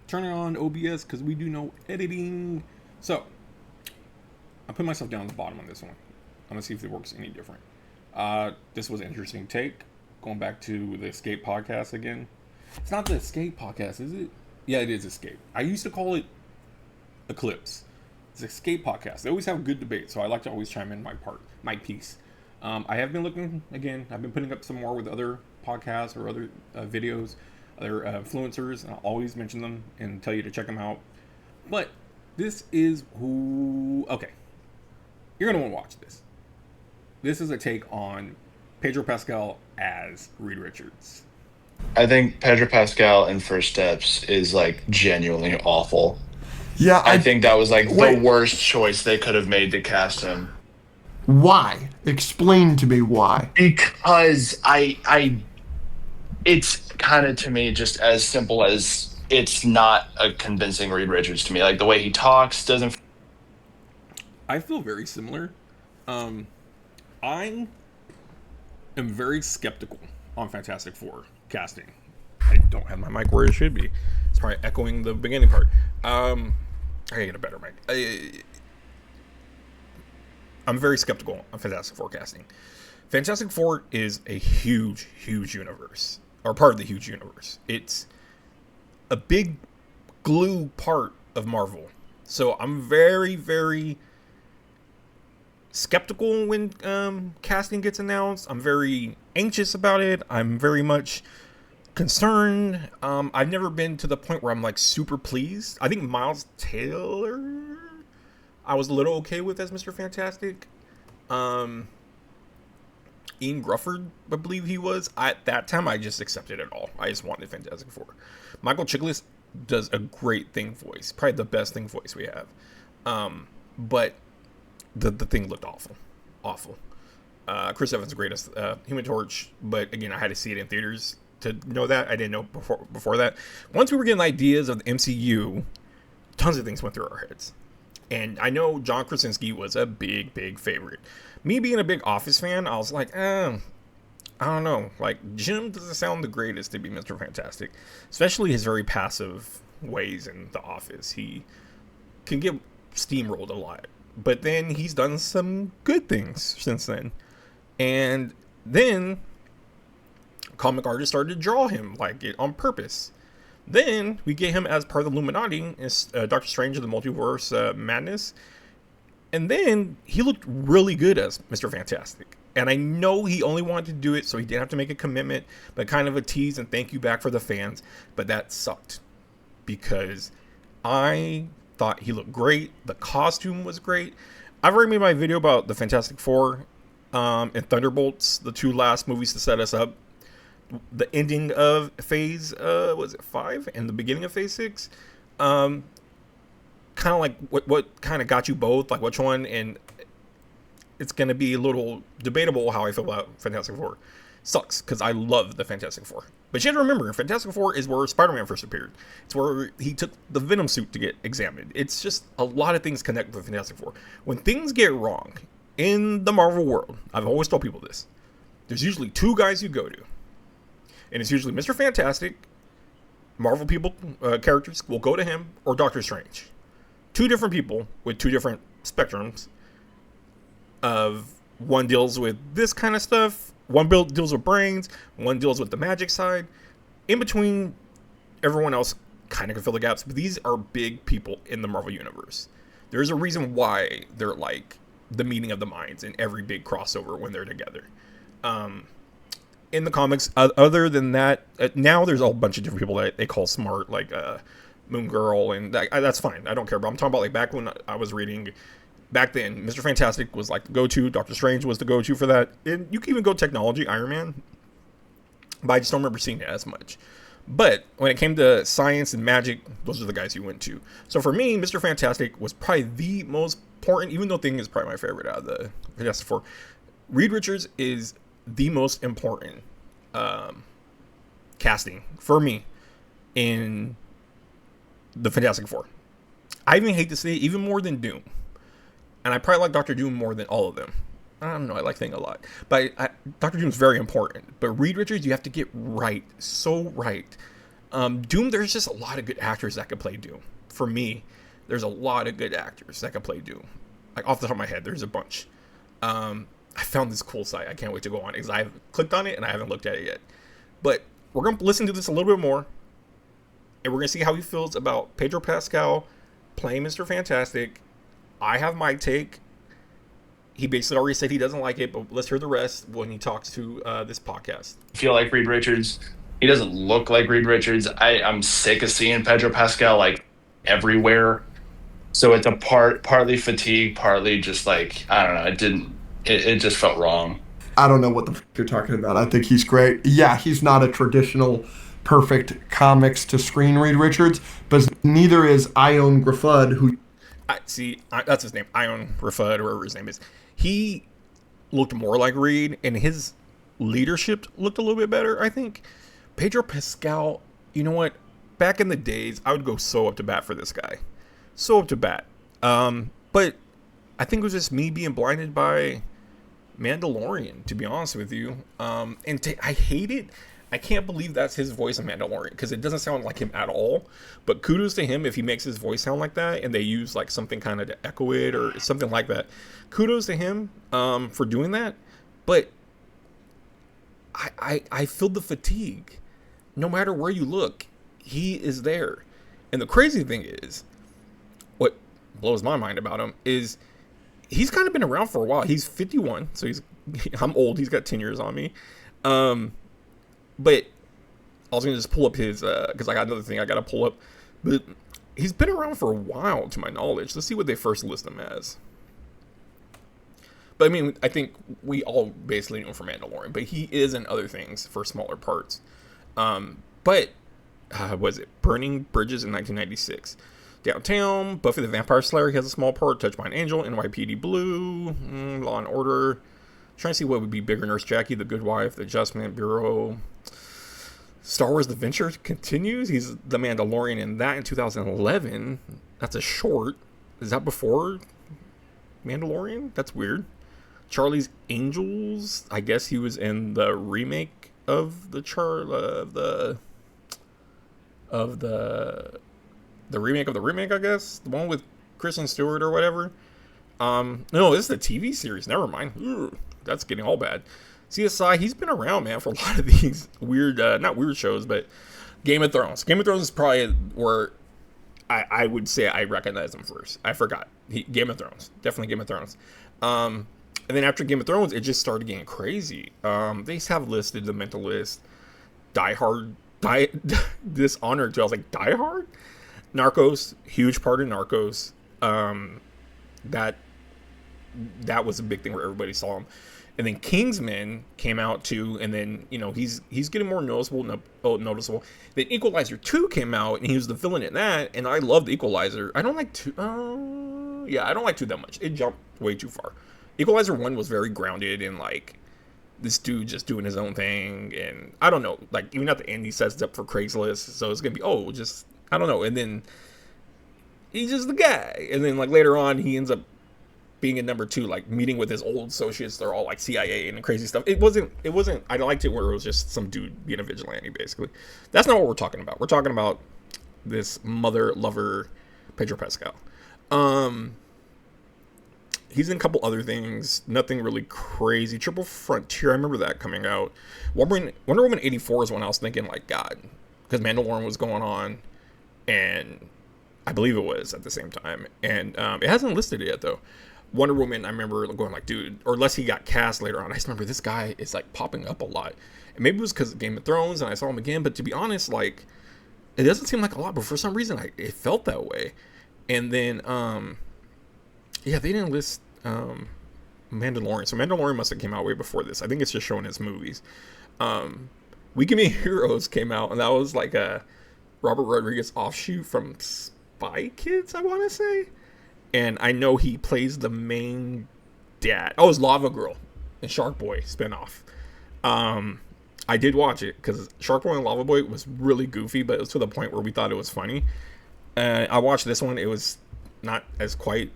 turning on OBS because we do no editing. So, I put myself down at the bottom on this one. I'm going to see if it works any different. This was an interesting take. Going back to the Escape podcast again. It's not the Escape podcast, is it? Yeah, it is Escape. I used to call it Eclipse. It's Escape podcast. They always have good debate, so I like to always chime in my piece. I have been looking, again, I've been putting up some more with other podcasts or other videos, other influencers, and I'll always mention them and tell you to check them out. But this is who... Okay. You're going to want to watch this. This is a take on Pedro Pascal as Reed Richards. I think Pedro Pascal in First Steps is like genuinely awful. Yeah, I think that was like the worst choice they could have made to cast him. Why? Explain to me why. Because it's kind of to me just as simple as it's not a convincing Reed Richards to me. Like the way he talks doesn't. I feel very similar. I am very skeptical on Fantastic Four casting. I don't have my mic where it should be. It's probably echoing the beginning part. I gotta get a better mic. I'm very skeptical on Fantastic Four casting. Fantastic Four is a huge, huge universe, or part of the huge universe. It's a big glue part of Marvel. So I'm very, very skeptical when casting gets announced. I'm very anxious about it. I'm very much concerned. I've never been to the point where I'm like super pleased. I think Miles Taylor I was a little okay with as Mr. Fantastic. Ian Grufford, I believe he was. At that time, I just accepted it all. I just wanted Fantastic Four. Michael Chiklis does a great Thing voice. Probably the best Thing voice we have. But the Thing looked awful. Awful. Chris Evans' greatest Human Torch. But again, I had to see it in theaters to know that. I didn't know before that. Once we were getting ideas of the MCU, tons of things went through our heads. And I know John Krasinski was a big, big favorite. Me being a big Office fan, I was like, I don't know. Like, Jim doesn't sound the greatest to be Mr. Fantastic. Especially his very passive ways in The Office. He can get steamrolled a lot. But then he's done some good things since then. And then comic artists started to draw him like it on purpose. Then we get him as part of the Illuminati as Doctor Strange of the Multiverse Madness. And then he looked really good as Mr. Fantastic. And I know he only wanted to do it so he didn't have to make a commitment, but kind of a tease and thank you back for the fans. But that sucked because I thought he looked great. The costume was great. I've already made my video about the Fantastic Four and Thunderbolts, the two last movies to set us up. The ending of phase was it 5 and the beginning of phase 6, kind of like what kind of got you both, like which one. And it's gonna be a little debatable how I feel about Fantastic Four. Sucks because I love the Fantastic Four, but you have to remember Fantastic Four is where Spider-Man first appeared. It's where he took the Venom suit to get examined. It's just a lot of things connect with Fantastic Four. When things get wrong in the Marvel world, I've always told people this, there's usually two guys you go to. And it's usually Mr. Fantastic, Marvel people, characters will go to him, or Doctor Strange. Two different people with two different spectrums of one deals with this kind of stuff, one deals with brains, one deals with the magic side. In between, everyone else kind of can fill the gaps, but these are big people in the Marvel Universe. There's a reason why they're like the meeting of the minds in every big crossover when they're together. In the comics, other than that, now there's a whole bunch of different people that they call smart, like Moon Girl, and that's fine. I don't care. But I'm talking about like back when I was reading, back then, Mr. Fantastic was like the go-to. Doctor Strange was the go-to for that. And you can even go technology, Iron Man. But I just don't remember seeing it as much. But when it came to science and magic, those are the guys you went to. So for me, Mr. Fantastic was probably the most important, even though Thing is probably my favorite out of the Fantastic Four. Reed Richards is the most important casting for me in the Fantastic Four. I even hate to say it, even more than Doom. And I probably like Doctor Doom more than all of them. I don't know, I like Thing a lot. But Doctor Doom's very important. But Reed Richards, you have to get right, so right. Doom, there's just a lot of good actors that could play Doom. For me, there's a lot of good actors that could play Doom. Like off the top of my head, there's a bunch. I found this cool site. I can't wait to go on because I've clicked on it and I haven't looked at it yet. But we're gonna listen to this a little bit more, and we're gonna see how he feels about Pedro Pascal playing Mr. Fantastic. I have my take. He basically already said he doesn't like it, but let's hear the rest when he talks to this podcast. I feel like Reed Richards. He doesn't look like Reed Richards. I'm sick of seeing Pedro Pascal like everywhere. So it's a partly fatigue, partly just like I don't know. It just felt wrong. I don't know what the you're talking about. I think he's great. Yeah, he's not a traditional perfect comics to screen Reed Richards, but neither is Ion Grafud, who That's his name, Ion Rafud, or whatever his name is. He looked more like Reed, and his leadership looked a little bit better, I think. Pedro Pascal, you know what? Back in the days, I would go so up to bat for this guy. So up to bat. But I think it was just me being blinded by Mandalorian, to be honest with you. I hate it. I can't believe that's his voice in Mandalorian because it doesn't sound like him at all. But kudos to him if he makes his voice sound like that and they use like something kind of to echo it or something like that. Kudos to him for doing that. But I feel the fatigue. No matter where you look, he is there. And the crazy thing is, what blows my mind about him is he's kind of been around for a while. He's 51, so I'm old. He's got 10 years on me. But I was going to just pull up his, because I got another thing I got to pull up. But he's been around for a while, to my knowledge. Let's see what they first list him as. But I mean, I think we all basically know him for Mandalorian, but he is in other things for smaller parts. But was it Burning Bridges in 1996? Downtown, Buffy the Vampire Slayer, he has a small part. Touched by an Angel, NYPD Blue, Law and Order. Trying to see what would be bigger. Nurse Jackie, The Good Wife, The Adjustment Bureau. Star Wars: The Venture continues. He's the Mandalorian in that in 2011. That's a short. Is that before Mandalorian? That's weird. Charlie's Angels. I guess he was in the remake of the remake of the remake, I guess. The one with Kristen Stewart or whatever. No, this is the TV series. Never mind. Ugh, that's getting all bad. CSI, he's been around, man, for a lot of these weird, not weird shows, but Game of Thrones. Game of Thrones is probably where I would say I recognize him first. I forgot. Game of Thrones. Definitely Game of Thrones. And then after Game of Thrones, it just started getting crazy. They have listed The Mentalist, Die Hard, Dishonored too. I was like, Die Hard? Narcos, huge part of Narcos. That was a big thing where everybody saw him. And then Kingsman came out too, and then he's getting more noticeable. Then Equalizer 2 came out, and he was the villain in that. And I loved Equalizer. I don't like 2. I don't like 2 that much. It jumped way too far. Equalizer 1 was very grounded in like this dude just doing his own thing, and I don't know. Like even at the end, he sets it up for Craigslist, so it's gonna be I don't know. And then he's just the guy, and then like later on, he ends up being in number 2, like meeting with his old associates. They're all like CIA and crazy stuff. It wasn't, I liked it where it was just some dude being a vigilante, basically. That's not what we're talking about. We're talking about this mother lover, Pedro Pascal. He's in a couple other things. Nothing really crazy. Triple Frontier, I remember that coming out. Wonder Woman 84 is when I was thinking like, God, because Mandalorian was going on, and I believe it was at the same time. And it hasn't listed it yet, though. Wonder Woman, I remember going like, dude, or unless he got cast later on, I just remember this guy is like popping up a lot. And maybe it was because of Game of Thrones and I saw him again, but to be honest, like, it doesn't seem like a lot, but for some reason it felt that way. And then they didn't list Mandalorian. So Mandalorian must have came out way before this. I think it's just showing his movies. We Can Be Heroes came out, and that was like a Robert Rodriguez offshoot from Spy Kids, I want to say. And I know he plays the main dad. Oh, it's Lava Girl and Shark Boy spinoff. I did watch it because Shark Boy and Lava Boy was really goofy, but it was to the point where we thought it was funny. I watched this one. It was not as quite.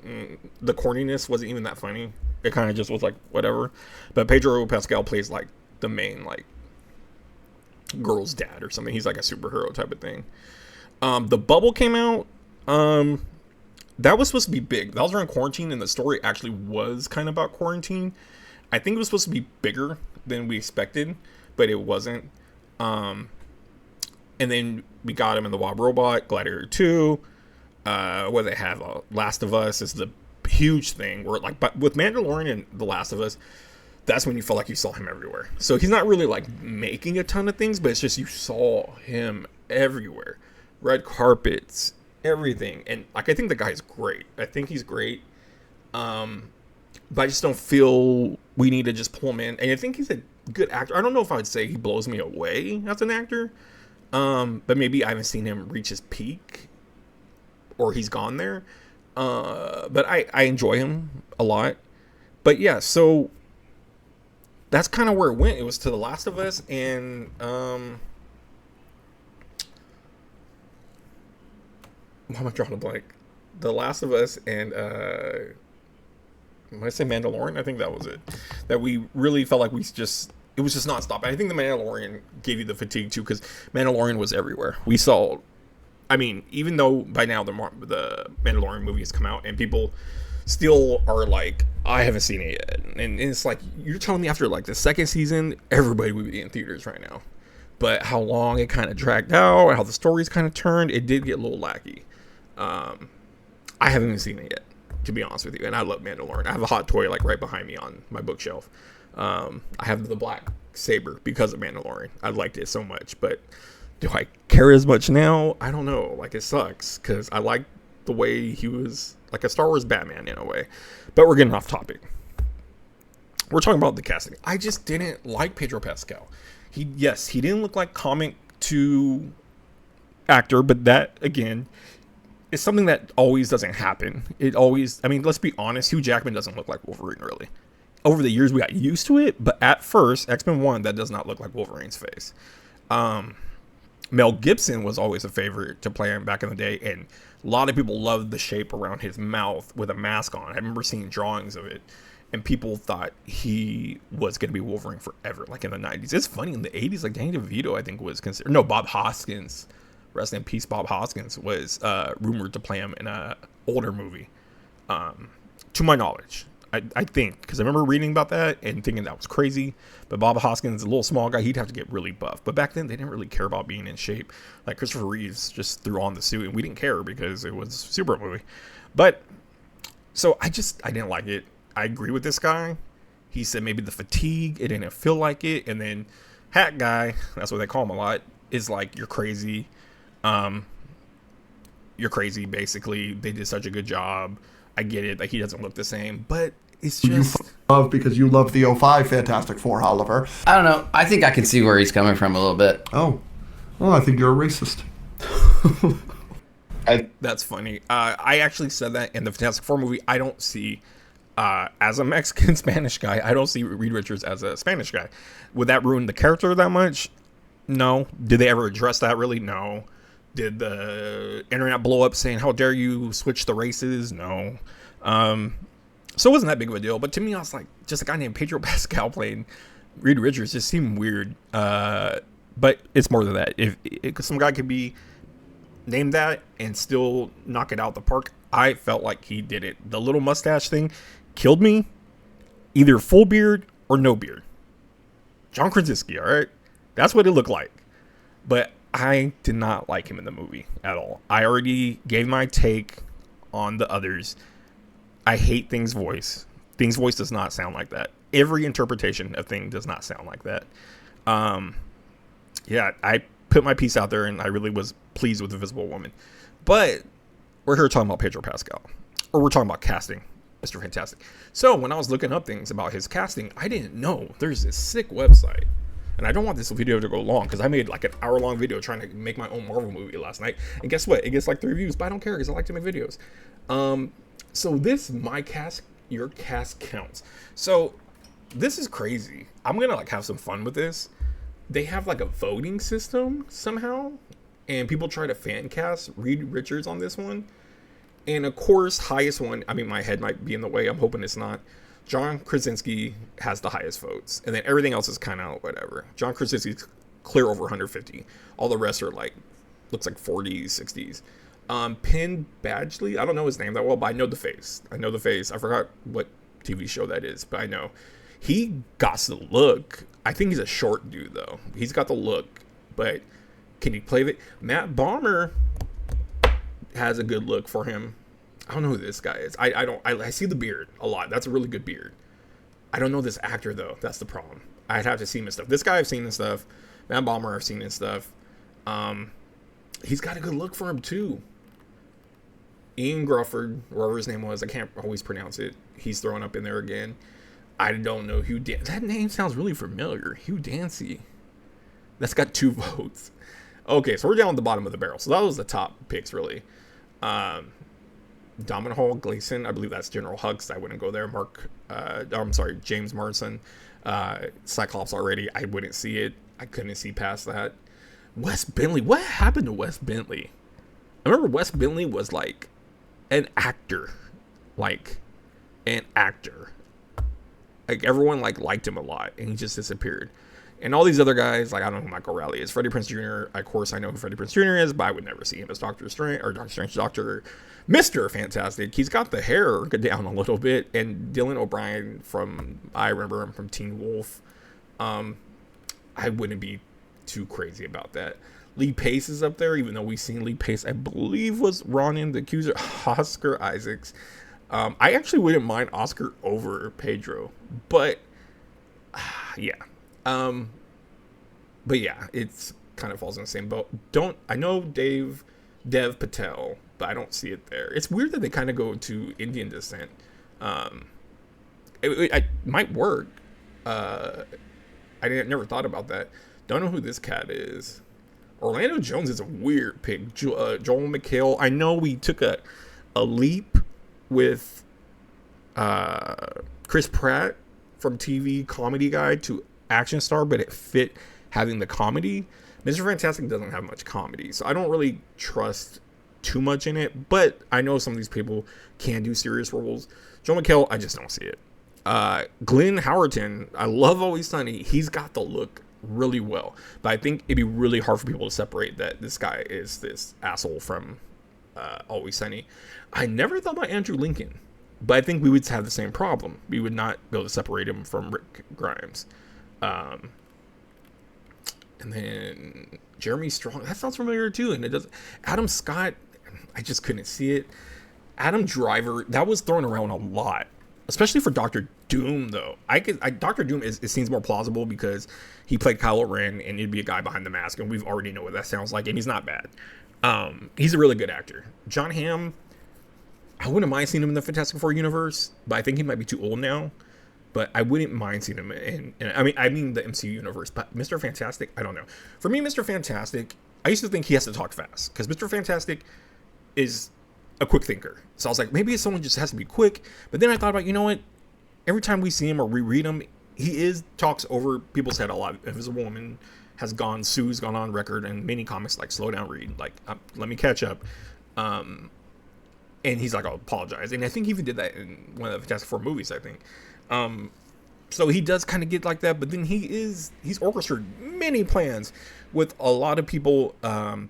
The corniness wasn't even that funny. It kind of just was like whatever. But Pedro Pascal plays like the main like girl's dad or something. He's like a superhero type of thing. The Bubble came out. That was supposed to be big. That was around quarantine, and the story actually was kind of about quarantine. I think it was supposed to be bigger than we expected, but it wasn't. And then we got him in the Wild Robot, Gladiator 2. Where they have Last of Us is the huge thing. Where like, but with Mandalorian and The Last of Us, that's when you felt like you saw him everywhere. So he's not really like making a ton of things, but it's just you saw him everywhere. Red carpets, everything. And like I think the guy's great. I think he's great. But I just don't feel we need to just pull him in. And I think he's a good actor. I don't know if I would say he blows me away as an actor. But maybe I haven't seen him reach his peak, or he's gone there. But I enjoy him a lot. But yeah, so that's kind of where it went. It was to The Last of Us and why am I drawing a blank? The Last of Us and when I say Mandalorian, I think that was it. That we really felt like it was just nonstop. I think the Mandalorian gave you the fatigue too, because Mandalorian was everywhere. We saw, I mean, even though by now the Mandalorian movie has come out and people still are like, I haven't seen it yet. And it's like, you're telling me after like the second season, everybody would be in theaters right now. But how long it kind of dragged out, how the stories kind of turned, it did get a little lackey. I haven't even seen it yet, to be honest with you. And I love Mandalorian. I have a hot toy like right behind me on my bookshelf. I have the black saber because of Mandalorian. I liked it so much, but do I care as much now? I don't know. Like, it sucks because I like the way he was like a Star Wars Batman in a way. But we're getting off topic. We're talking about the casting. I just didn't like Pedro Pascal. He didn't look like comic to actor, but that again is something that always doesn't happen. I mean, let's be honest, Hugh Jackman doesn't look like Wolverine really. Over the years we got used to it, but at first, X-Men 1, that does not look like Wolverine's face. Mel Gibson was always a favorite to play him back in the day, and a lot of people loved the shape around his mouth with a mask on. I remember seeing drawings of it, and people thought he was going to be Wolverine forever, like in the 90s. It's funny, in the 80s, like Danny DeVito, I think, was considered... No, Bob Hoskins, rest in peace, Bob Hoskins, was rumored to play him in an older movie, to my knowledge. I think, because I remember reading about that and thinking that was crazy. But Bob Hoskins, a little small guy, he'd have to get really buff. But back then, they didn't really care about being in shape. Like Christopher Reeves just threw on the suit, and we didn't care because it was a super movie. But, so I didn't like it. I agree with this guy. He said maybe the fatigue, it didn't feel like it. And then Hat Guy, that's what they call him a lot, is like, you're crazy. You're crazy, basically. They did such a good job. I get it, like he doesn't look the same, but it's just... You love because you love the '05 Fantastic Four, Oliver. I don't know. I think I can see where he's coming from a little bit. Oh. Well, I think you're a racist. That's funny. I actually said that in the Fantastic Four movie. I don't see, as a Mexican Spanish guy, I don't see Reed Richards as a Spanish guy. Would that ruin the character that much? No. Did they ever address that really? No. Did the internet blow up saying, how dare you switch the races? No. So it wasn't that big of a deal. But to me, I was like, just a guy named Pedro Pascal playing Reed Richards just seemed weird. But it's more than that. If some guy could be named that and still knock it out the park, I felt like he did it. The little mustache thing killed me. Either full beard or no beard. John Krasinski, all right? That's what it looked like. But I did not like him in the movie at all. I already gave my take on the others. I hate Thing's voice. Thing's voice does not sound like that. Every interpretation of Thing does not sound like that. Yeah, I put my piece out there and I really was pleased with Invisible Woman. But we're here talking about Pedro Pascal. Or we're talking about casting Mr. Fantastic. So when I was looking up things about his casting, I didn't know there's this sick website. And I don't want this video to go long because I made like an hour-long video trying to make my own Marvel movie last night. And guess what? It gets like 3 views, but I don't care because I like to make videos. So this My Cast, Your Cast Counts. So this is crazy. I'm going to like have some fun with this. They have like a voting system somehow. And people try to fan cast Reed Richards on this one. And of course, highest one, I mean, my head might be in the way. I'm hoping it's not. John Krasinski has the highest votes. And then everything else is kind of whatever. John Krasinski's clear over 150. All the rest are like, looks like 40s, 60s. Penn Badgley, I don't know his name that well, but I know the face. I forgot what TV show that is, but I know. He got the look. I think he's a short dude, though. He's got the look, but can he play it? Matt Bomber has a good look for him. I don't know who this guy is. I see the beard a lot. That's a really good beard. I don't know this actor, though. That's the problem. I'd have to see him and stuff. This guy I've seen and stuff. Matt Bomber I've seen and stuff. He's got a good look for him, too. Ian Grufford, wherever his name was, I can't always pronounce it. He's thrown up in there again. I don't know Hugh Dancy. That name sounds really familiar. Hugh Dancy. That's got 2 votes. Okay, so we're down at the bottom of the barrel. So that was the top picks, really. Dominic Hall Gleason, I believe that's General Hux. I wouldn't go there. James Marsden. Cyclops already. I wouldn't see it. I couldn't see past that. Wes Bentley. What happened to Wes Bentley? I remember Wes Bentley was like an actor. Like everyone liked him a lot, and he just disappeared. And all these other guys, like I don't know who Michael Rowley is. Freddie Prinze Jr., of course I know who Freddie Prinze Jr. is, but I would never see him as Doctor Strange, Mr. Fantastic. He's got the hair down a little bit, and Dylan O'Brien I remember him from Teen Wolf. I wouldn't be too crazy about that. Lee Pace is up there, even though we've seen Lee Pace, I believe, was Ronan the Accuser. Oscar Isaacs. I actually wouldn't mind Oscar over Pedro, but yeah. But yeah, it's kind of falls in the same boat. I know Dev Patel, but I don't see it there. It's weird that they kind of go to Indian descent. It might work. I never thought about that. Don't know who this cat is. Orlando Jones is a weird pick. Joel McHale. I know we took a leap with Chris Pratt from TV comedy guy to action star, but it fit having the comedy. Mr. Fantastic doesn't have much comedy, so I don't really trust too much in it, but I know some of these people can do serious roles. Joel McHale, I just don't see it. Glenn Howerton, I love Always Sunny. He's got the look really well, but I think it'd be really hard for people to separate that this guy is this asshole from Always Sunny. I never thought about Andrew Lincoln, but I think we would have the same problem. We would not be able to separate him from Rick Grimes. And then Jeremy Strong, that sounds familiar too. And it does. Adam Scott, I just couldn't see it. Adam Driver, that was thrown around a lot, especially for Doctor Doom though. Doctor Doom it seems more plausible because he played Kylo Ren and he'd be a guy behind the mask, and we've already know what that sounds like, and he's not bad. He's a really good actor. John Hamm, I wouldn't mind seeing him in the Fantastic Four universe, but I think he might be too old now. But I wouldn't mind seeing him in I mean the MCU universe. But Mr. Fantastic, I don't know. For me, Mr. Fantastic, I used to think he has to talk fast because Mr. Fantastic is a quick thinker. So I was like, maybe someone just has to be quick. But then I thought about, you know what? Every time we see him or reread him, he talks over people's head a lot. If it's a woman, Sue's gone on record in many comics like slow down, read, like let me catch up. And he's like, I'll apologize. And I think he even did that in one of the Fantastic Four movies, I think. So he does kind of get like that, but then he's orchestrated many plans with a lot of people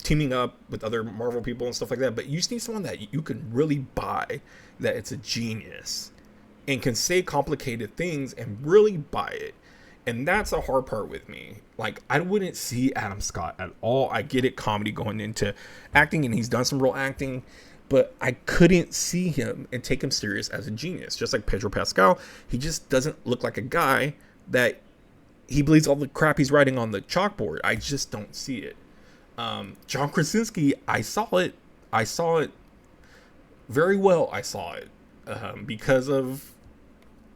teaming up with other Marvel people and stuff like that. But you just need someone that you can really buy, that it's a genius and can say complicated things and really buy it. And that's a hard part with me. Like, I wouldn't see Adam Scott at all. I get it, comedy going into acting, and he's done some real acting. But I couldn't see him and take him serious as a genius. Just like Pedro Pascal, he just doesn't look like a guy that he believes all the crap he's writing on the chalkboard. I just don't see it. John Krasinski, I saw it very well. I saw it because of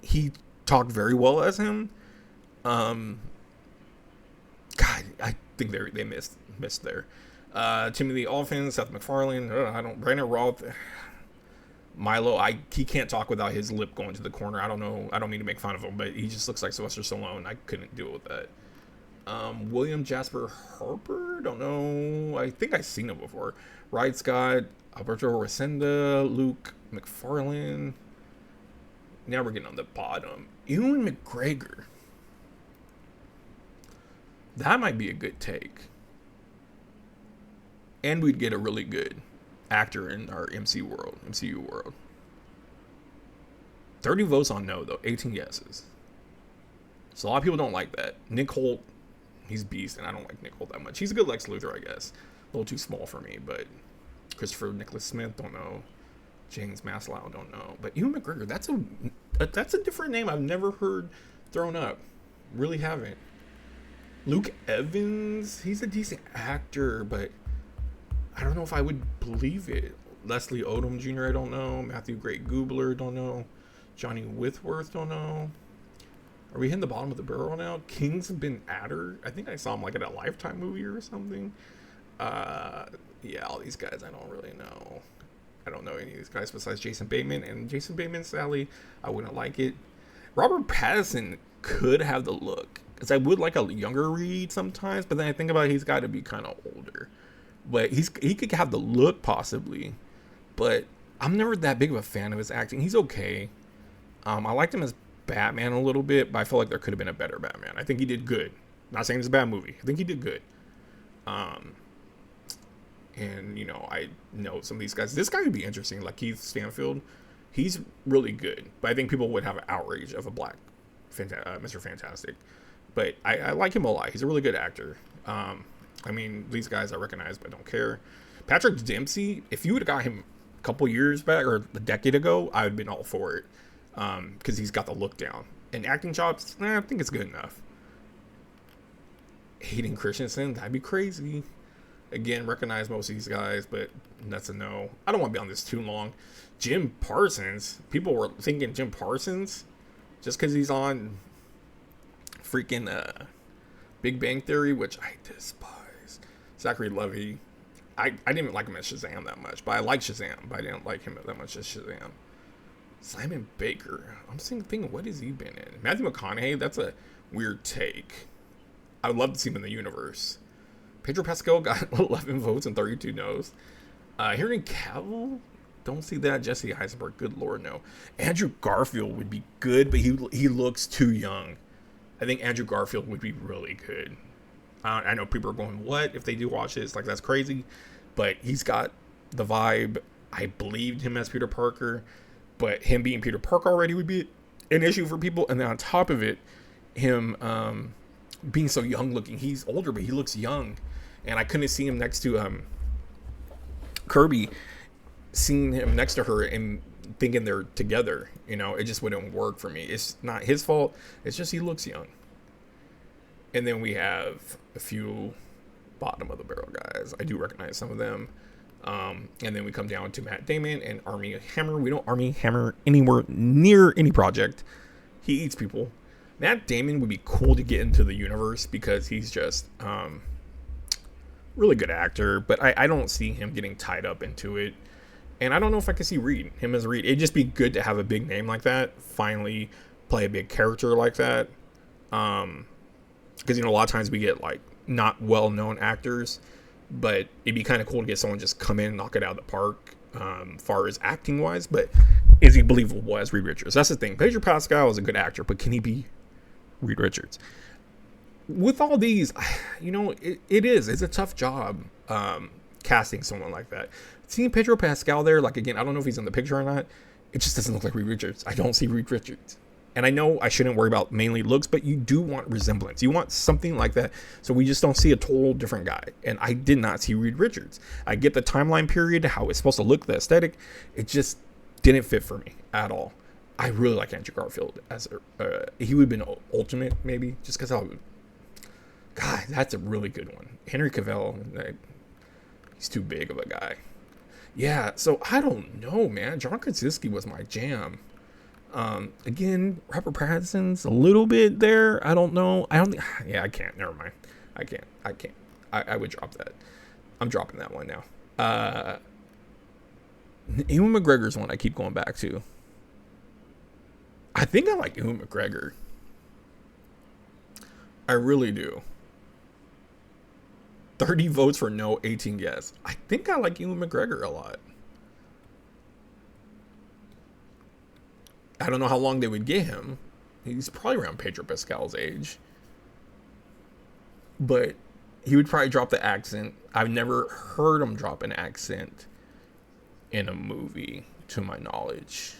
he talked very well as him. God, I think they missed there. Timothy Olyphant, Seth MacFarlane, Brandon Roth, Milo. He can't talk without his lip going to the corner. I don't know. I don't mean to make fun of him, but he just looks like Sylvester Stallone. I couldn't deal with that. William Jasper Harper. Don't know. I think I've seen him before. Ryan Scott, Alberto Resenda, Luke McFarlane. Now we're getting on the bottom. Ewan McGregor. That might be a good take. And we'd get a really good actor in our MCU world. 30 votes on no, though. 18 yeses. So a lot of people don't like that. Nick Holt, he's beast, and I don't like Nick Holt that much. He's a good Lex Luthor, I guess. A little too small for me, but Christopher Nicholas Smith, don't know. James Maslow, don't know. But Ewan McGregor, that's a different name I've never heard thrown up. Really haven't. Luke Evans, he's a decent actor, but I don't know if I would believe it. Leslie Odom Jr., I don't know. Matthew Great Goobler, don't know. Johnny Whitworth, don't know. Are we hitting the bottom of the barrel now? King's Ben Adder, I think I saw him like in a Lifetime movie or something. Yeah, all these guys I don't really know. I don't know any of these guys besides Jason Bateman. And Jason Bateman, sadly, I wouldn't like it. Robert Pattinson could have the look. Because I would like a younger Reed sometimes. But then I think about it, he's got to be kind of older. But he could have the look possibly. But I'm never that big of a fan of his acting. He's okay. I liked him as Batman a little bit. But I feel like there could have been a better Batman. I think he did good. Not saying it's a bad movie. I think he did good. And, you know, I know some of these guys. This guy would be interesting. Like Keith Stanfield. He's really good. But I think people would have an outrage of a black Mr. Fantastic. But I like him a lot. He's a really good actor. I mean, these guys I recognize but don't care. Patrick Dempsey, if you would have got him a couple years back or a decade ago, I would have been all for it. Because he's got the look down. And acting chops, I think it's good enough. Hayden Christensen, that'd be crazy. Again, recognize most of these guys, but that's a no. I don't want to be on this too long. Jim Parsons. People were thinking Jim Parsons just because he's on freaking Big Bang Theory, which I despise. Zachary Levi. I didn't even like him as Shazam that much, but I like Shazam, but I didn't like him that much as Shazam. Simon Baker. I'm thinking, what has he been in? Matthew McConaughey, that's a weird take. I would love to see him in the universe. Pedro Pascal got 11 votes and 32 no's. Henry Cavill, don't see that. Jesse Eisenberg, good lord, no. Andrew Garfield would be good, but he looks too young. I think Andrew Garfield would be really good. I know people are going, what if they do watch this? Like, that's crazy. But he's got the vibe. I believed him as Peter Parker, but him being Peter Parker already would be an issue for people. And then on top of it, him being so young looking. He's older, but he looks young. And I couldn't see him next to Kirby, seeing him next to her and thinking they're together. You know, it just wouldn't work for me. It's not his fault. It's just he looks young. And then we have a few bottom of the barrel guys. I do recognize some of them. And then we come down to Matt Damon and Armie Hammer. We don't Armie Hammer anywhere near any project. He eats people. Matt Damon would be cool to get into the universe because he's just really good actor. But I don't see him getting tied up into it. And I don't know if I could see him as Reed. It'd just be good to have a big name like that. Finally play a big character like that. Because, you know, a lot of times we get, like, not well-known actors. But it'd be kind of cool to get someone just come in and knock it out of the park, far as acting-wise. But is he believable as Reed Richards? That's the thing. Pedro Pascal is a good actor, but can he be Reed Richards? With all these, you know, it's a tough job casting someone like that. Seeing Pedro Pascal there, like, again, I don't know if he's in the picture or not. It just doesn't look like Reed Richards. I don't see Reed Richards. And I know I shouldn't worry about mainly looks, but you do want resemblance. You want something like that. So we just don't see a total different guy. And I did not see Reed Richards. I get the timeline period, how it's supposed to look, the aesthetic. It just didn't fit for me at all. I really like Andrew Garfield as he would have been ultimate, maybe, just because God, that's a really good one. Henry Cavill, he's too big of a guy. Yeah, so I don't know, man. John Krasinski was my jam. Again, Robert Pattinson's a little bit there. I don't know. I can't. Never mind. I can't. I would drop that. I'm dropping that one now. Ewan McGregor's one I keep going back to. I think I like Ewan McGregor. I really do. 30 votes for no, 18 yes. I think I like Ewan McGregor a lot. I don't know how long they would get him. He's probably around Pedro Pascal's age. but he would probably drop the accent. I've never heard him drop an accent in a movie, to my knowledge.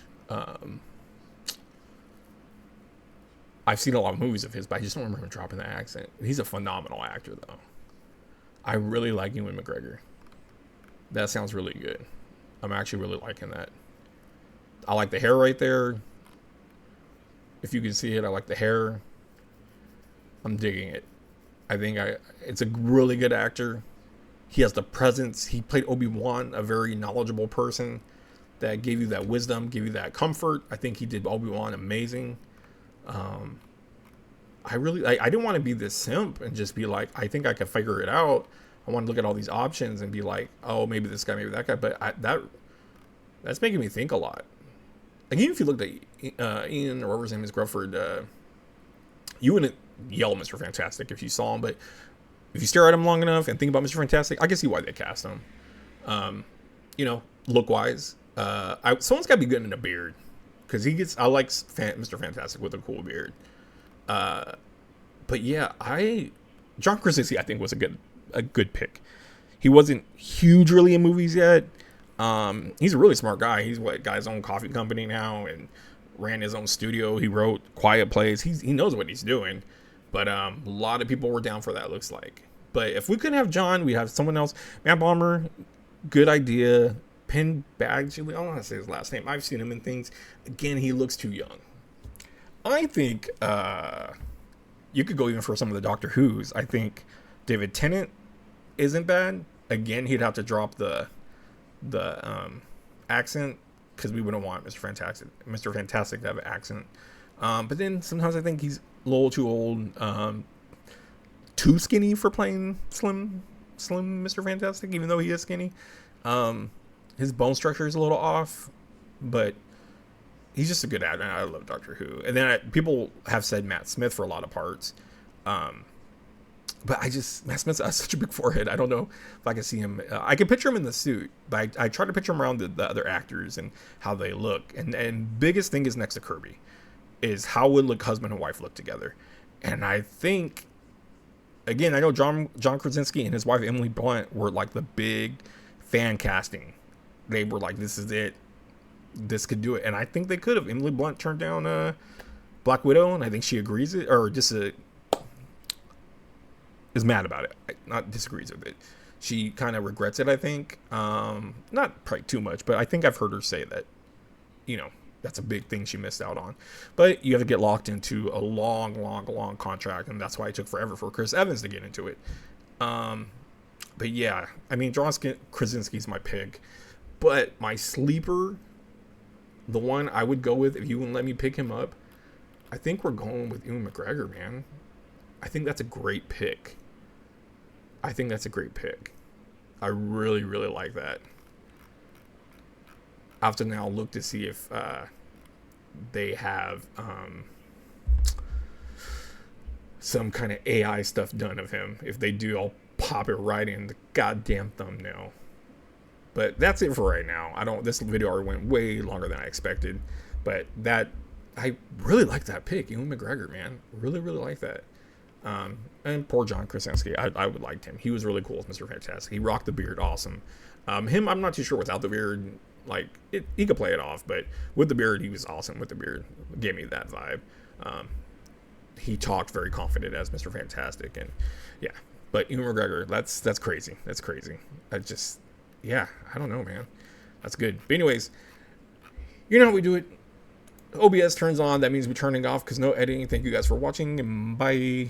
I've seen a lot of movies of his, but I just don't remember him dropping the accent. He's a phenomenal actor, though. I really like Ewan McGregor. That sounds really good. I'm actually really liking that. I like the hair right there. If you can see it, I like the hair. I'm digging it. I think it's a really good actor. He has the presence. He played Obi-Wan, a very knowledgeable person that gave you that wisdom, gave you that comfort. I think he did Obi-Wan amazing. I didn't want to be this simp and just be like, I think I could figure it out. I want to look at all these options and be like, oh, maybe this guy, maybe that guy. But that's making me think a lot. Like, even if you looked at Ian, or whatever his name is, Grufford, you wouldn't yell Mr. Fantastic if you saw him. But if you stare at him long enough and think about Mr. Fantastic, I can see why they cast him. Look-wise. Someone's got to be good in a beard. Because I like Mr. Fantastic with a cool beard. But yeah, John Krasinski, I think, was a good pick. He wasn't huge really in movies yet. He's a really smart guy. He's got his own coffee company now and ran his own studio. He wrote Quiet Place. He knows what he's doing. But a lot of people were down for that, looks like. But if we couldn't have John, we have someone else. Matt Bomber, good idea. Penn Badgley, I don't want to say his last name. I've seen him in things. Again, he looks too young. I think you could go even for some of the Doctor Who's. I think David Tennant isn't bad. Again, he'd have to drop the accent because we wouldn't want Mr. Fantastic to have an accent. But then sometimes I think he's a little too old, too skinny for playing slim Mr. Fantastic, even though he is skinny. His bone structure is a little off, but he's just a good actor. I love Doctor Who. And then people have said Matt Smith for a lot of parts. But Matt Smith has such a big forehead. I don't know if I can see him. I can picture him in the suit, but I try to picture him around the other actors and how they look. And biggest thing is next to Kirby is how would husband and wife look together. And I think, again, I know John Krasinski and his wife Emily Blunt were like the big fan casting. They were like, this is it. This could do it. And I think they could have. Emily Blunt turned down Black Widow, and I think she agrees it, or just is mad about it. Not disagrees with it. She kind of regrets it, I think. Not probably too much, but I think I've heard her say that, that's a big thing she missed out on. But you have to get locked into a long contract, and that's why it took forever for Chris Evans to get into it. But yeah, I mean, John Krasinski's my pick. But my sleeper, the one I would go with if you wouldn't let me pick him up, I think we're going with Ewan McGregor, man. I think that's a great pick. I really, really like that. I have to now look to see if they have some kind of AI stuff done of him. If they do, I'll pop it right in the goddamn thumbnail. But that's it for right now. This video already went way longer than I expected. But I really like that pick. Ewan McGregor, man. Really, really like that. And poor John Krasinski. I would liked him. He was really cool with Mr. Fantastic. He rocked the beard awesome. Him, I'm not too sure without the beard. He could play it off. But with the beard, he was awesome with the beard. Gave me that vibe. He talked very confident as Mr. Fantastic. And yeah. But Ewan McGregor, that's crazy. That's crazy. Yeah, I don't know, man. That's good. But anyways, you know how we do it. OBS turns on. That means we're turning off because no editing. Thank you guys for watching, and bye.